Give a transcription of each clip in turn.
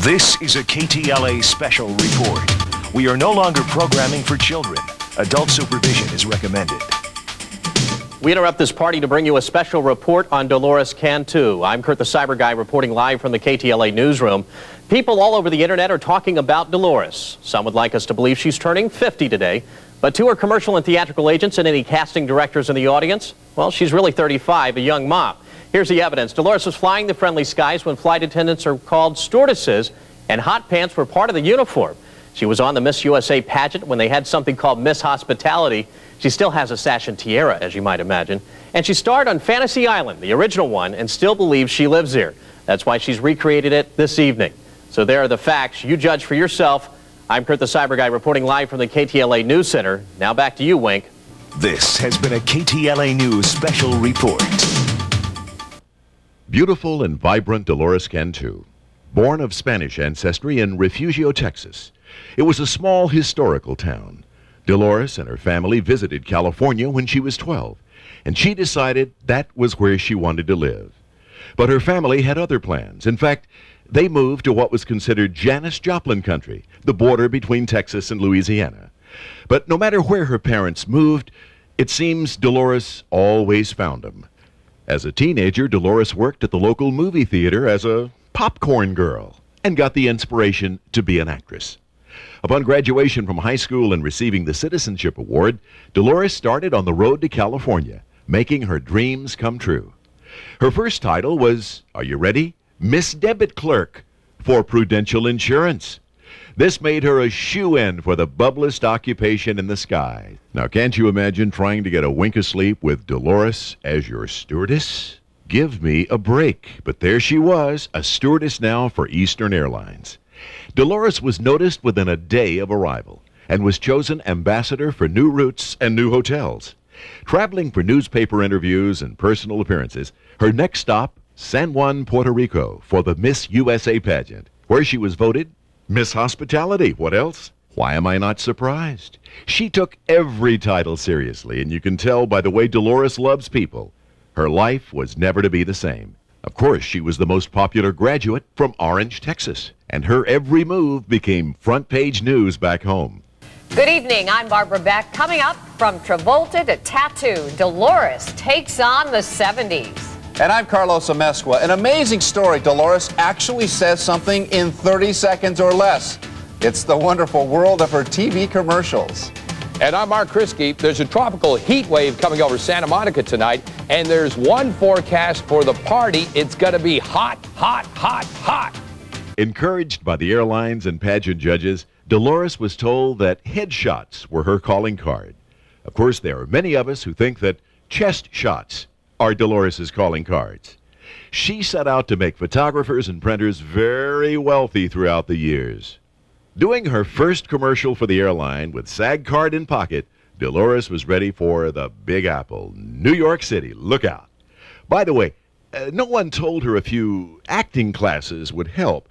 This is a KTLA special report. We are no longer programming for children. Adult supervision is recommended. We interrupt this party to bring you a special report on Dolores Cantü. I'm Kurt the Cyber Guy reporting live from the KTLA newsroom. People all over the internet are talking about Dolores. Some would like us to believe she's turning 50 today. But to her commercial and theatrical agents and any casting directors in the audience, well, she's really 35, a young mom. Here's the evidence. Dolores was flying the friendly skies when flight attendants are called stewardesses, and hot pants were part of the uniform. She was on the Miss USA pageant when they had something called Miss Hospitality. She still has a sash and tiara, as you might imagine. And she starred on Fantasy Island, the original one, and still believes she lives here. That's why she's recreated it this evening. So there are the facts. You judge for yourself. I'm Kurt the Cyber Guy reporting live from the KTLA News Center. Now back to you, Wink. This has been a KTLA News special report. Beautiful and vibrant Dolores Cantü, born of Spanish ancestry in Refugio, Texas. It was a small historical town. Dolores and her family visited California when she was 12, and she decided that was where she wanted to live. But her family had other plans. In fact, they moved to what was considered Janis Joplin country, the border between Texas and Louisiana. But no matter where her parents moved, it seems Dolores always found them. As a teenager, Dolores worked at the local movie theater as a popcorn girl and got the inspiration to be an actress. Upon graduation from high school and receiving the Citizenship Award, Dolores started on the road to California, making her dreams come true. Her first title was, are you ready? Miss Debit Clerk for Prudential Insurance. This made her a shoo-in for the bubblest occupation in the sky. Now, can't you imagine trying to get a wink of sleep with Dolores as your stewardess? Give me a break. But there she was, a stewardess now for Eastern Airlines. Dolores was noticed within a day of arrival and was chosen ambassador for new routes and new hotels. Traveling for newspaper interviews and personal appearances, her next stop, San Juan, Puerto Rico, for the Miss USA pageant, where she was voted Miss Hospitality. What else? Why am I not surprised? She took every title seriously, and you can tell by the way Dolores loves people. Her life was never to be the same. Of course, she was the most popular graduate from Orange, Texas, and her every move became front-page news back home. Good evening, I'm Barbara Beck. Coming up, from Travolta to tattoo, Dolores takes on the 70s. And I'm Carlos Amezcua. An amazing story. Dolores actually says something in 30 seconds or less. It's the wonderful world of her TV commercials. And I'm Mark Kriske. There's a tropical heat wave coming over Santa Monica tonight, and there's one forecast for the party. It's going to be hot, hot, hot, hot. Encouraged by the airlines and pageant judges, Dolores was told that headshots were her calling card. Of course, there are many of us who think that chest shots are Dolores's calling cards. She set out to make photographers and printers very wealthy throughout the years. Doing her first commercial for the airline with SAG card in pocket, Dolores was ready for the Big Apple, New York City. Look out. By the way, no one told her a few acting classes would help.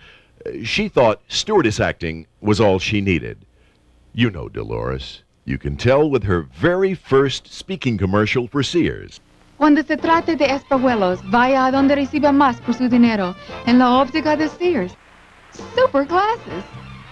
She thought stewardess acting was all she needed. You know Dolores. You can tell with her very first speaking commercial for Sears. Cuando se trate de espejuelos, vaya a donde reciba más por su dinero, en la óptica de Sears. Super glasses,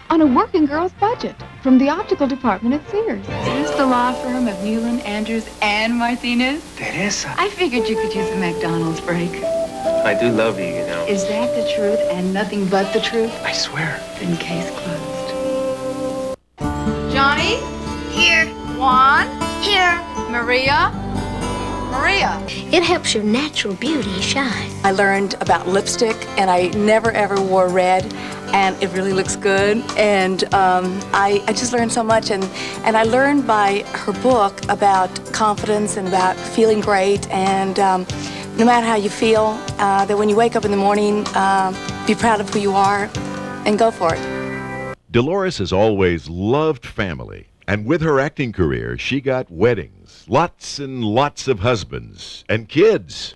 on a working girl's budget, from the optical department at Sears. Is this the law firm of Newland, Andrews, and Martinez? Teresa. I figured you could use a McDonald's break. I do love you, you know. Is that the truth and nothing but the truth? I swear. Then case closed. Johnny? Here. Juan? Here. Maria? Maria. It helps your natural beauty shine. I learned about lipstick, and I never ever wore red, and it really looks good. And I just learned so much, and I learned by her book about confidence and about feeling great, and no matter how you feel, that when you wake up in the morning, be proud of who you are and go for it. Dolores has always loved family, and with her acting career, she got weddings, lots and lots of husbands, and kids.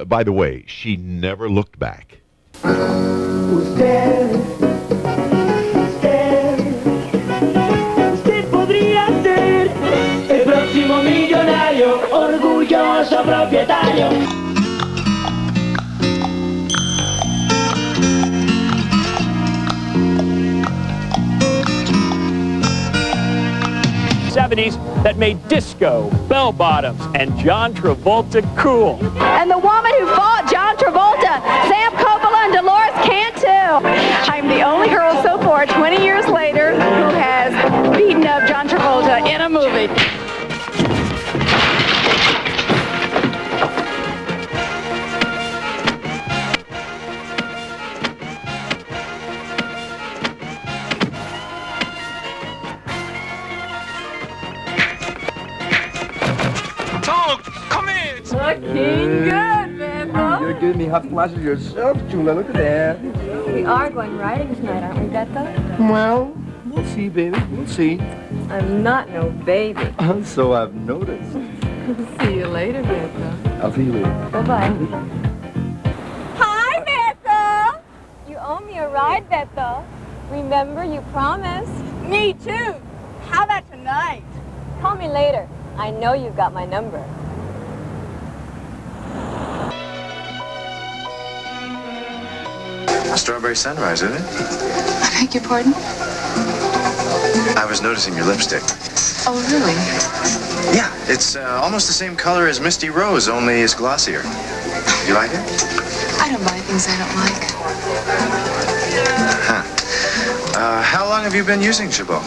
By the way, she never looked back. Usted podría ser el próximo millonario, orgulloso propietario. 70s that made disco, bell-bottoms, and John Travolta cool. And the woman who fought John Travolta, Sam Coppola and Dolores Cantü. I'm the only girl so far, 20 years later, who has beaten up John Travolta in a movie. Looking good, Bethel. You're giving me hot flashes yourself, Chula. Look at that. We are going riding tonight, aren't we, Bethel? Well, we'll see, baby. We'll see. I'm not no baby. So I've noticed. See you later, Bethel. I'll see you later. Bye-bye. Hi, Bethel. You owe me a ride, Bethel. Remember, you promised. Me too. How about tonight? Call me later. I know you've got my number. Strawberry sunrise, isn't it? I beg your pardon? I was noticing your lipstick. Oh, really? Yeah, it's almost the same color as Misty Rose, only it's glossier. You like it? I don't buy things I don't like. Huh. How long have you been using Chabot?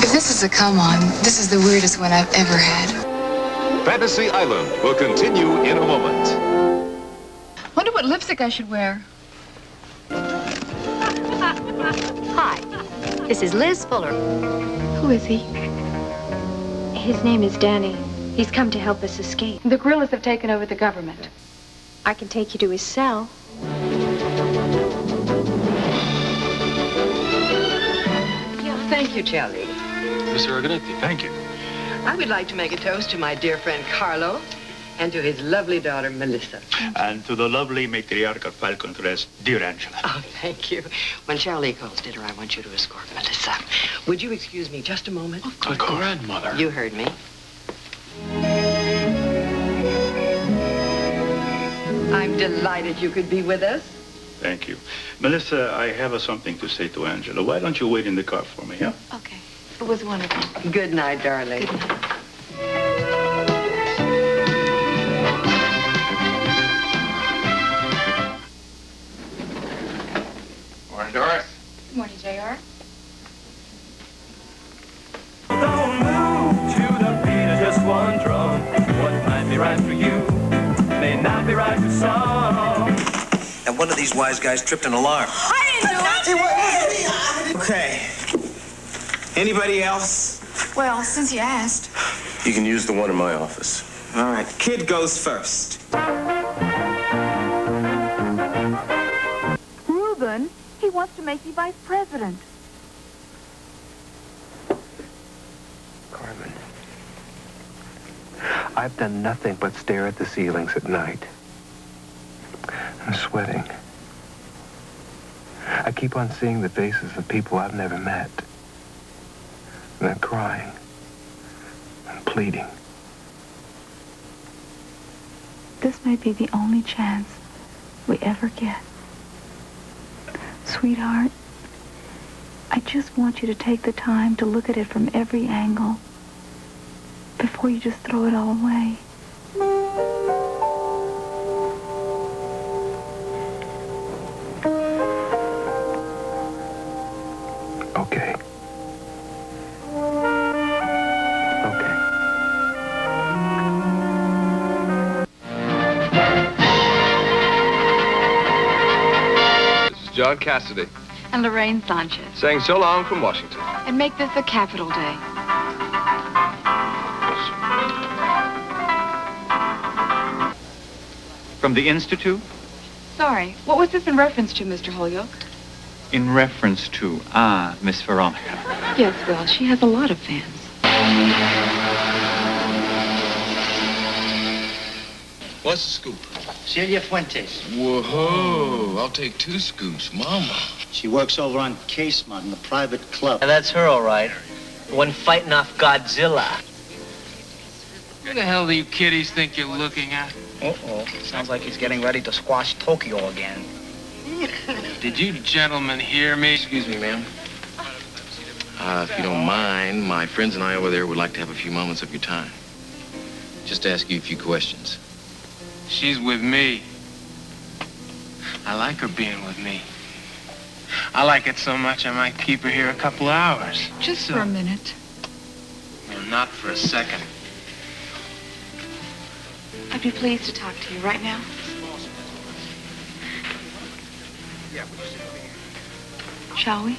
If this is a come-on, this is the weirdest one I've ever had. Fantasy Island will continue in a moment. Wonder what lipstick I should wear. Hi, this is Liz Fuller. Who is he? His name is Danny. He's come to help us escape. The guerrillas have taken over the government. I can take you to his cell. Thank you, Charlie. Mr. Organetti, thank you. I would like to make a toast to my dear friend Carlo and to his lovely daughter, Melissa. And to the lovely matriarch of Falcon Crest, dear Angela. Oh, thank you. When Charlie calls dinner, I want you to escort Melissa. Would you excuse me just a moment? Of course. Grandmother. You heard me. I'm delighted you could be with us. Thank you. Melissa, I have something to say to Angela. Why don't you wait in the car for me, yeah? Okay. It was wonderful. Good night, darling. Good night. Morning, Doris. Good morning, JR. Don't move to the beat of just one drum. What might be right for you may not be right for some. And one of these wise guys tripped an alarm. I didn't do it. Okay. Anybody else? Well, since you asked. You can use the one in my office. All right. Kid goes first. Reuben, he wants to make you vice president. Carmen, I've done nothing but stare at the ceilings at night. I'm sweating. I keep on seeing the faces of people I've never met. And then crying and pleading. This may be the only chance we ever get. Sweetheart, I just want you to take the time to look at it from every angle before you just throw it all away. Okay. John Cassidy, And Lorraine Sanchez. saying so long from Washington. And make this a capital day. From the Institute? Sorry, what was this in reference to, Mr. Holyoke? In reference to, Miss Veronica. Yes, well, she has a lot of fans. What's the scoop? Celia Fuentes. Whoa, I'll take 2 scoops, Mama. She works over on Casement in the private club. And that's her, all right. The one fighting off Godzilla. Who the hell do you kiddies think you're looking at? Uh-oh. Sounds like he's getting ready to squash Tokyo again. Did you gentlemen hear me? Excuse me, ma'am. If you don't mind, my friends and I over there would like to have a few moments of your time. Just to ask you a few questions. She's with me. I like her being with me. I like it so much I might keep her here a couple hours. Just for a minute. Well, not for a second. I'd be pleased to talk to you right now. Shall we?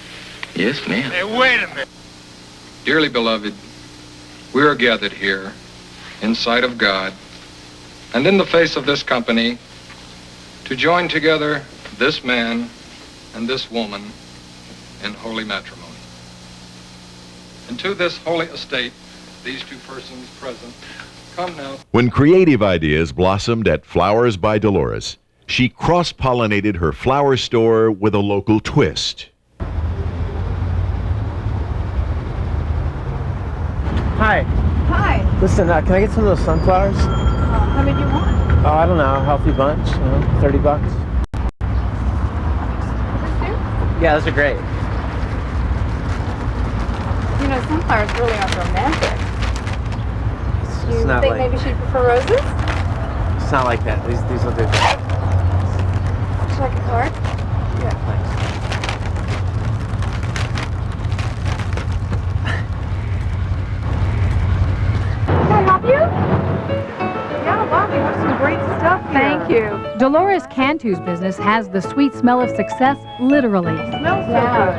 Yes, ma'am. Hey, wait a minute. Dearly beloved, we are gathered here in sight of God and in the face of this company to join together this man and this woman in holy matrimony. And to this holy estate, these two persons present, come now. When creative ideas blossomed at Flowers by Dolores, she cross-pollinated her flower store with a local twist. Hi. Hi. Listen, can I get some of those sunflowers? How many do you want? Oh, I don't know, a healthy bunch, you know, $30. Yeah, those are great. You know, sunflowers really aren't romantic. You It's not think like, maybe she'd prefer roses? it's not like that. These will do. Would you like a card? Yeah, thanks. Can I help you? Yeah, wow, we have some great stuff here. Thank you. Dolores Cantü's business has the sweet smell of success, literally. Smells so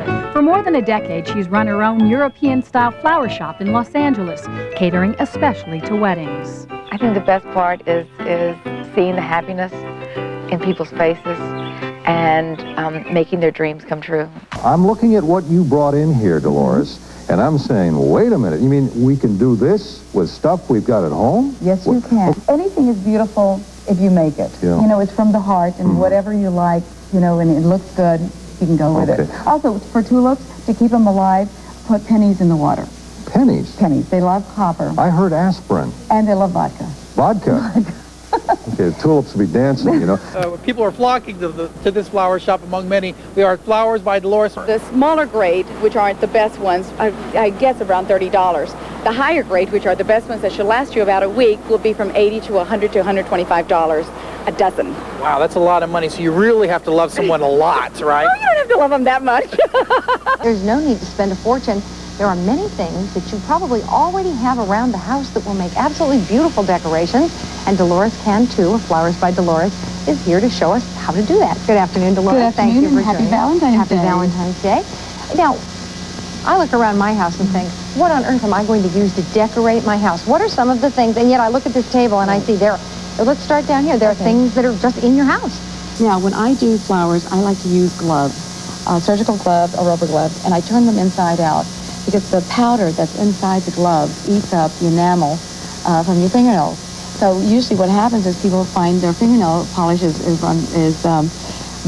good. For more than a decade, she's run her own European-style flower shop in Los Angeles, catering especially to weddings. I think the best part is seeing the happiness in people's faces and making their dreams come true. I'm looking at what you brought in here, Dolores, and I'm saying, wait a minute, you mean we can do this with stuff we've got at home? Yes, you can. Anything is beautiful if you make it. Yeah. You know, it's from the heart, and whatever you like, you know, and it looks good, you can go with it. Also, for tulips, to keep them alive, put pennies in the water. Pennies? Pennies. They love copper. I heard aspirin. And they love vodka. Vodka? Okay, the tulips will be dancing, you know. People are flocking to this flower shop among many. We are Flowers by Dolores. The smaller grade, which aren't the best ones, I guess around $30. The higher grade, which are the best ones that should last you about a week, will be from $80 to $100 to $125 a dozen. Wow, that's a lot of money, so you really have to love someone a lot, right? Oh, you don't have to love them that much. There's no need to spend a fortune. There are many things that you probably already have around the house that will make absolutely beautiful decorations, and Dolores Cantü of Flowers by Dolores is here to show us how to do that. Good afternoon, Dolores. Good afternoon, Thank you for and happy joining us. Valentine's Day. Happy Valentine's Day. Now, I look around my house and think, what on earth am I going to use to decorate my house? What are some of the things? And yet I look at this table and I see let's start down here. There are things that are just in your house. Now, when I do flowers, I like to use gloves, surgical gloves or rubber gloves, and I turn them inside out because the powder that's inside the gloves eats up the enamel from your fingernails. So usually what happens is people find their fingernail polish is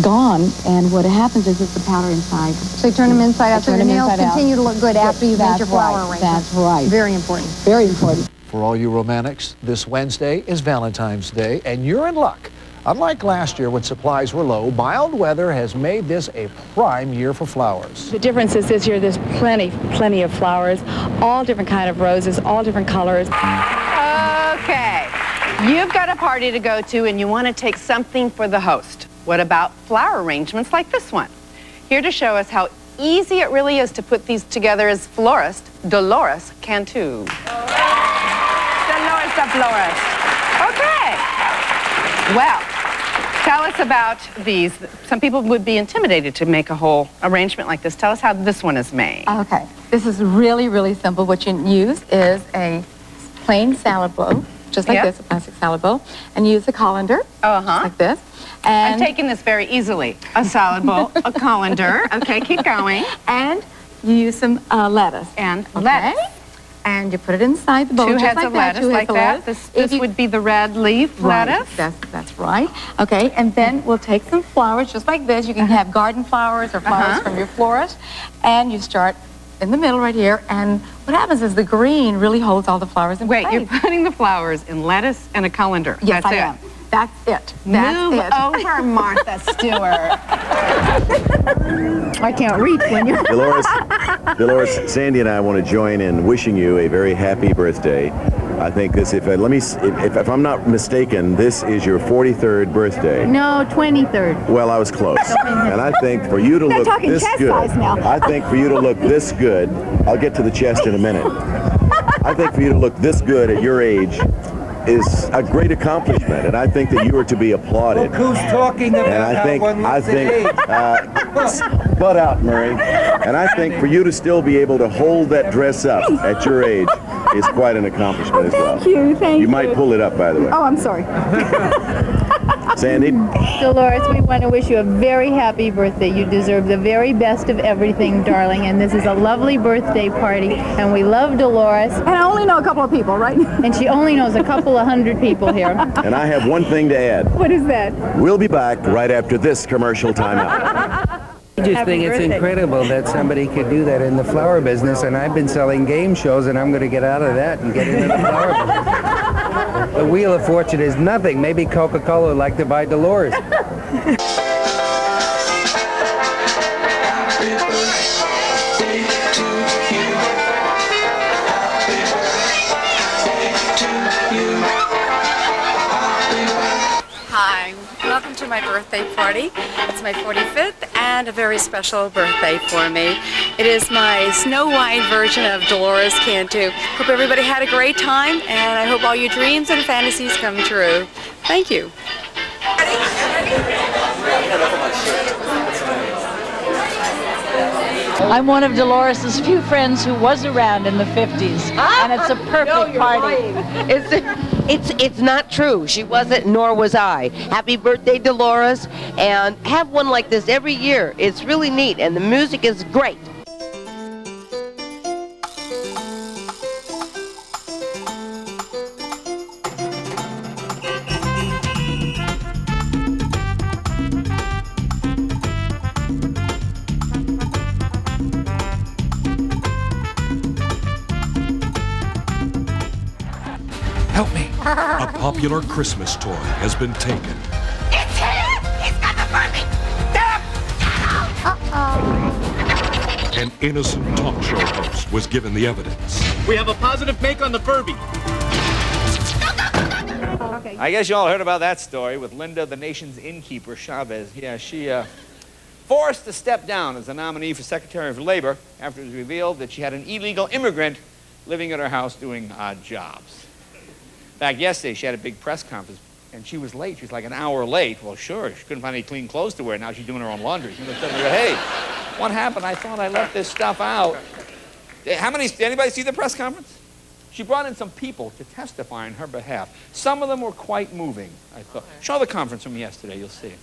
gone, and what happens is it's the powder inside. So you turn them inside out so the nails continue to look good after you've made your flower arrangement. That's right. Very important. Very important. For all you romantics, this Wednesday is Valentine's Day, and you're in luck. Unlike last year when supplies were low, mild weather has made this a prime year for flowers. The difference is this year there's plenty of flowers, all different kind of roses, all different colors. Okay, you've got a party to go to and you want to take something for the host. What about flower arrangements like this one? Here to show us how easy it really is to put these together is florist Dolores Cantü. Dolores the florist. Okay. Well, tell us about these. Some people would be intimidated to make a whole arrangement like this. Tell us how this one is made. Okay, this is really, really simple. What you use is a plain salad bowl, just like this, a plastic salad bowl, and you use a colander, just like this. And I'm taking this very easily. A salad bowl, a colander. Okay, keep going. And you use some lettuce. And lettuce. And you put it inside the bowl, Two just heads like of that. lettuce like that. This would be the red leaf lettuce. That's right. Okay, and then we'll take some flowers just like this. You can have garden flowers or flowers from your florist. And you start in the middle right here. And what happens is the green really holds all the flowers in place. Wait, you're putting the flowers in lettuce and a colander. Yes, That's I it. am. That's it. Move over, Martha Stewart. I can't reach when you're... Dolores, Dolores, Sandy and I want to join in wishing you a very happy birthday. I think this, if I'm not mistaken, this is your 43rd birthday. No, 23rd. Well, I was close. And I think for you to look this good, I think for you to look this good, I'll get to the chest in a minute. I think for you to look this good at your age is a great accomplishment, and I think that you are to be applauded. Look who's talking about and I think, butt out, Murray. And I think for you to still be able to hold that dress up at your age is quite an accomplishment as well. Thank you, thank you. You might pull it up, by the way. Oh, I'm sorry. Sandy? Dolores, we want to wish you a very happy birthday. You deserve the very best of everything, darling, and this is a lovely birthday party, and we love Dolores. And I only know a couple of people, right? And she only knows a couple of hundred people here. And I have one thing to add. What is that? We'll be back right after this commercial timeout. I just think it's incredible that somebody could do that in the flower business, and I've been selling game shows, and I'm going to get out of that and get into the flower business. The Wheel of Fortune is nothing. Maybe Coca-Cola would like to buy Dolores. Hi, welcome to my birthday party. It's my 45th and a very special birthday for me. It is my Snow White version of Dolores Cantü. Hope everybody had a great time, and I hope all your dreams and fantasies come true. Thank you. I'm one of Dolores's few friends who was around in the 50s, and it's a perfect party. It's not true. She wasn't, nor was I. Happy birthday, Dolores, and have one like this every year. It's really neat, and the music is great. Help me. A popular Christmas toy has been taken. It's here! He's got the Furby! Uh-oh. An innocent talk show host was given the evidence. We have a positive make on the Furby. Okay. I guess you all heard about that story with Linda, the nation's innkeeper, Chavez. Yeah, she forced to step down as a nominee for Secretary of Labor after it was revealed that she had an illegal immigrant living at her house doing odd jobs. In fact, yesterday she had a big press conference, and she was late. She was like an hour late. Well, sure, she couldn't find any clean clothes to wear. Now she's doing her own laundry. She was telling her, hey, what happened? I thought I left this stuff out. Did anybody see the press conference? She brought in some people to testify on her behalf. Some of them were quite moving, I thought. Show the conference from yesterday, you'll see.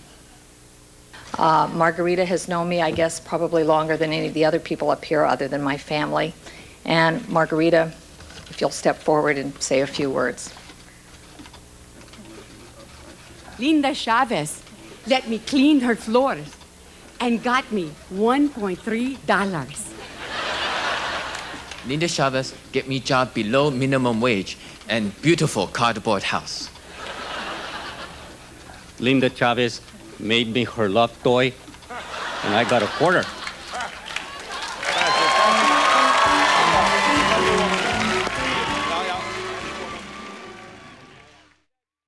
Margarita has known me, I guess, probably longer than any of the other people up here other than my family. And Margarita, if you'll step forward and say a few words. Linda Chavez let me clean her floors and got me $1.3. Linda Chavez get me job below minimum wage and beautiful cardboard house. Linda Chavez made me her love toy, and I got a quarter.